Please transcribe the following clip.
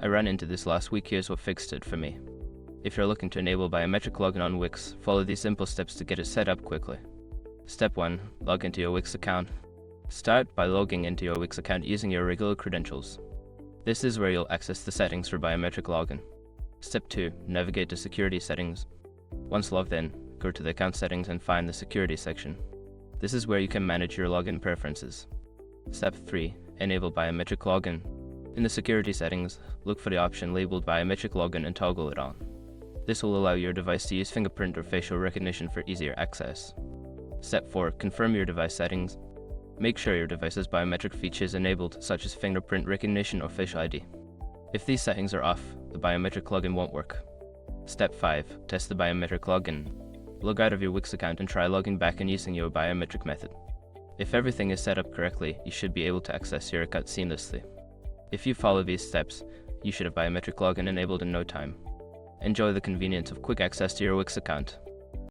I ran into this last week. Here's what fixed it for me. If you're looking to enable biometric login on Wix, follow these simple steps to get it set up quickly. Step 1. Log into your Wix account. Start by logging into your Wix account using your regular credentials. This is where you'll access the settings for biometric login. Step 2. Navigate to Security Settings. Once logged in, go to the Account Settings and find the Security section. This is where you can manage your login preferences. Step 3. Enable biometric login. In the Security Settings, look for the option labeled Biometric Login and toggle it on. This will allow your device to use fingerprint or facial recognition for easier access. Step 4. Confirm your device settings. Make sure your device's biometric features enabled, such as fingerprint recognition or Face ID. If these settings are off, the biometric login won't work. Step 5. Test the biometric login. Log out of your Wix account and try logging back and using your biometric method. If everything is set up correctly, you should be able to access your account seamlessly. If you follow these steps, you should have biometric login enabled in no time. Enjoy the convenience of quick access to your Wix account.